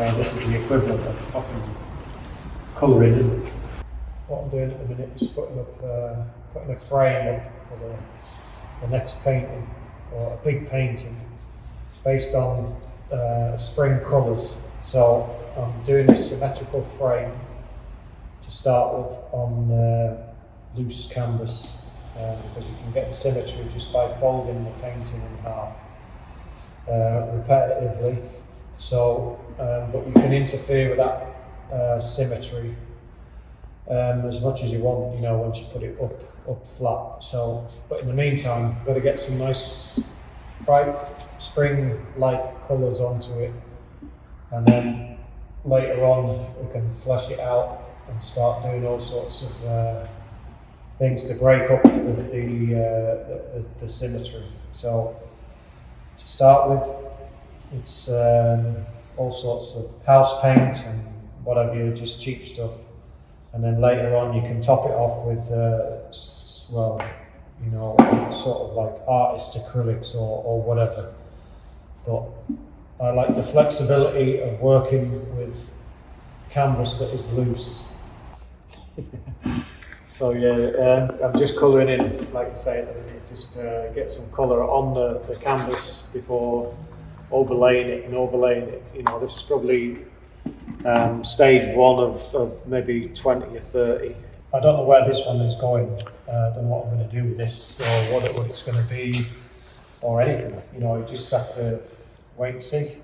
This is the equivalent of popping colouring in. What I'm doing at the minute is putting a frame up for the next painting, or a big painting, based on spring colours. So I'm doing a symmetrical frame to start with on loose canvas, because you can get the symmetry just by folding the painting in half repetitively. So, but you can interfere with that symmetry as much as you want, you know, once you put it up flat. So, but in the meantime, you've got to get some nice bright spring-like colours onto it, and then later on we can flesh it out and start doing all sorts of things to break up the symmetry. So to start with, it's all sorts of house paint and whatever, just cheap stuff, and then later on you can top it off with well, you know, sort of like artist acrylics or whatever. But I like the flexibility of working with canvas that is loose. So yeah, I'm just colouring in, like I say at the minute, just to get some colour on the canvas before overlaying it. You know, this is probably stage one of maybe 20 or 30. I don't know where this one is going. I don't know what I'm going to do with this, or what it's going to be, or anything. You know, you just have to wait and see.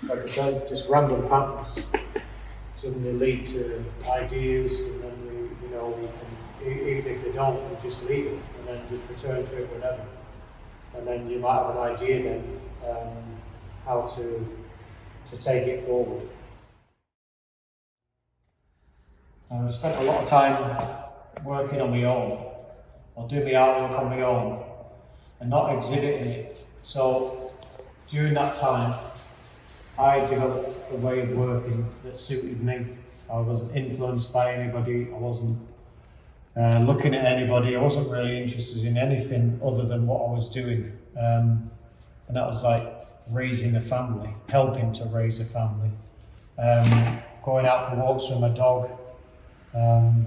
Like I said, just random patterns suddenly lead to ideas, and then we can, even if they don't, we just leave it and then just return to it whenever. And then you might have an idea then how to take it forward. I've spent a lot of time working on my own, or doing my artwork on my own, and not exhibiting it. So during that time, I developed a way of working that suited me. I wasn't influenced by anybody. I wasn't looking at anybody. I wasn't really interested in anything other than what I was doing. And that was like raising a family, helping to raise a family, going out for walks with my dog, and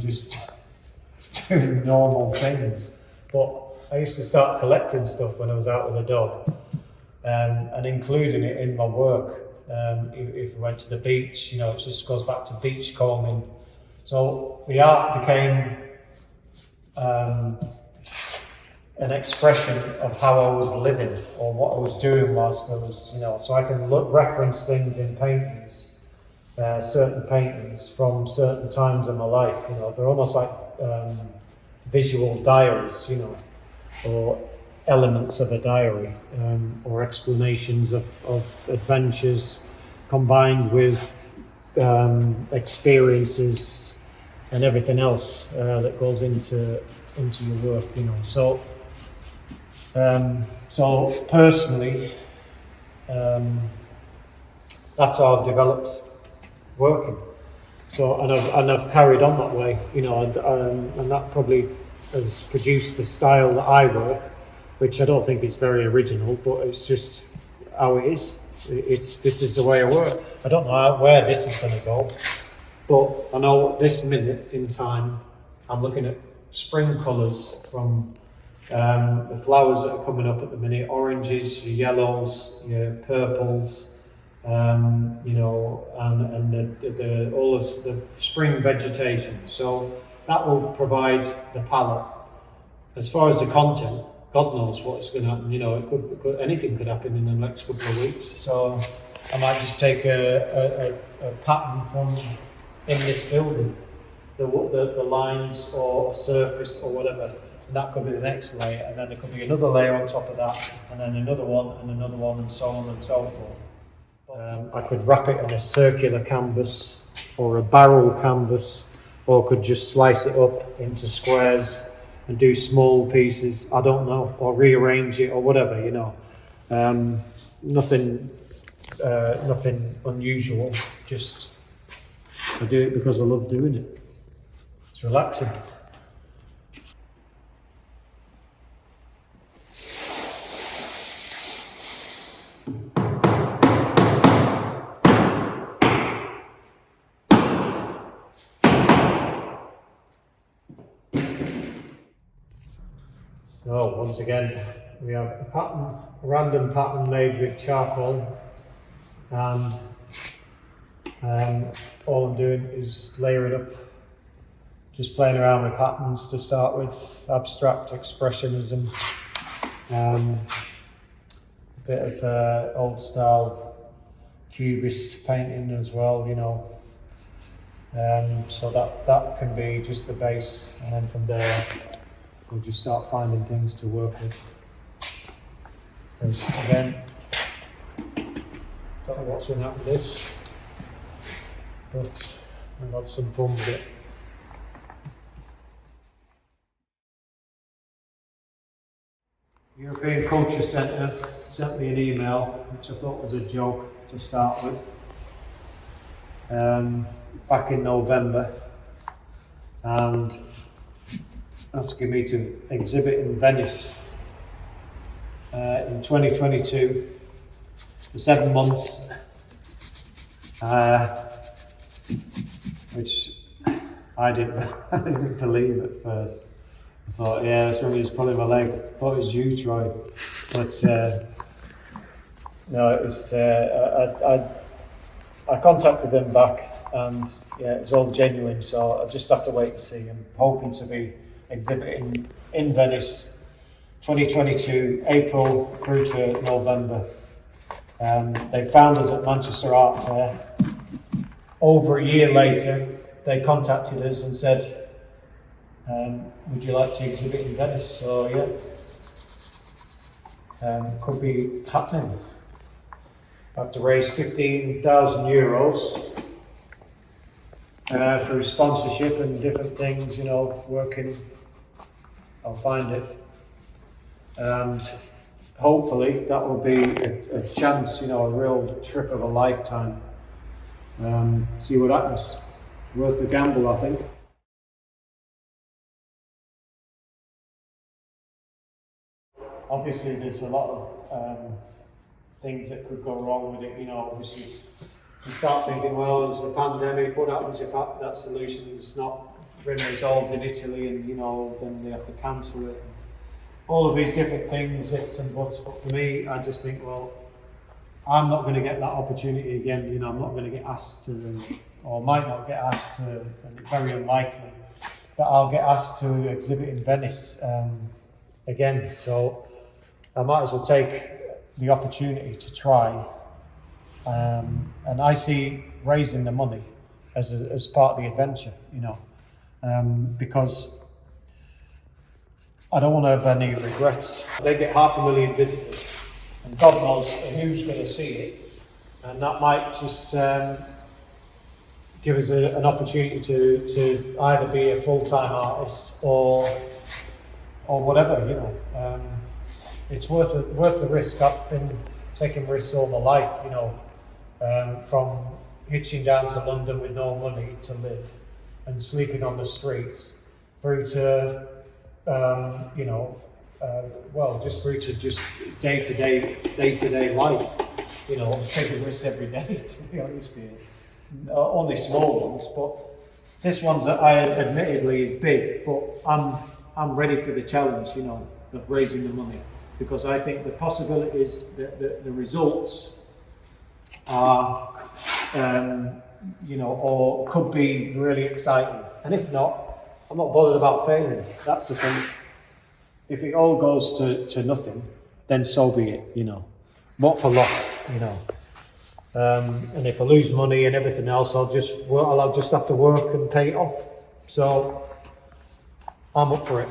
just doing normal things. But I used to start collecting stuff when I was out with the dog, and including it in my work. If we went to the beach, you know, it just goes back to beach combing. So the art became an expression of how I was living, or what I was doing whilst I was, you know, so I can reference things in paintings, certain paintings from certain times in my life. You know, they're almost like visual diaries, you know, or elements of a diary, or explanations of adventures combined with experiences and everything else that goes into your work, you know. So personally, that's how I've developed working. So and I've carried on that way, you know, and that probably has produced the style that I work, which I don't think is very original, but it's just how it is. This is the way I work. I don't know where this is going to go, but I know at this minute in time, I'm looking at spring colours from the flowers that are coming up at the minute: oranges, your yellows, your purples, you know, and all of the spring vegetation. So that will provide the palette. As far as the content, God knows what's going to happen. You know, anything could happen in the next couple of weeks. So I might just take a pattern from in this building, the lines or a surface or whatever, and that could be the next layer, and then there could be another layer on top of that, and then another one, and so on and so forth. I could wrap it on a circular canvas or a barrel canvas, or could just slice it up into squares and do small pieces, I don't know, or rearrange it or whatever, you know. Nothing unusual, just I do it because I love doing it. It's relaxing. So once again, we have a pattern, a random pattern made with charcoal, and all I'm doing is layering up, just playing around with patterns to start with, abstract expressionism, a bit of old style cubist painting as well, you know. So that can be just the base, and then from there we'll just start finding things to work with. Because again, don't know what's going to happen with this, but I'll have some fun with it. European Culture Centre sent me an email, which I thought was a joke to start with, back in November, and asking me to exhibit in Venice in 2022 for 7 months, which I didn't believe at first. I thought, yeah, somebody's pulling my leg. I thought it was you, Troy. But no, it was. I contacted them back, and yeah, it was all genuine. So I just have to wait and see. I'm hoping to be exhibiting in Venice, 2022, April through to November. They found us at Manchester Art Fair. Over a year later, they contacted us and said, would you like to exhibit in Venice? So yeah, could be happening. I have to raise €15,000 through sponsorship and different things, you know, working. I'll find it. And hopefully that will be a chance, you know, a real trip of a lifetime. See what happens. It's worth the gamble, I think. Obviously, there's a lot of things that could go wrong with it. You know, obviously, you start thinking, well, there's a pandemic. What happens if that solution is not been resolved in Italy, and you know, then they have to cancel it. All of these different things, ifs and buts. But for me, I just think, well, I'm not going to get that opportunity again. You know, I'm not going to get asked to, or might not get asked to, and it's very unlikely that I'll get asked to exhibit in Venice again. So I might as well take the opportunity to try. And I see raising the money as part of the adventure, you know, because I don't want to have any regrets. They get 500,000 visitors, and God knows who's going to see it, and that might just give us an opportunity to either be a full-time artist or whatever, you know. It's worth the risk. I've been taking risks all my life, you know, from hitching down to London with no money to live and sleeping on the streets, through to you know, well, just through to just day-to-day life, you know, taking risks every day, to be honest here. Only small ones, but this one's that I admittedly is big, but I'm ready for the challenge, you know, of raising the money, because I think the possibilities, the results are, you know, or could be really exciting. And if not, I'm not bothered about failing. That's the thing. If it all goes to nothing, then so be it, you know. What for loss, you know. And if I lose money and everything else, I'll just have to work and pay it off. So I'm up for it.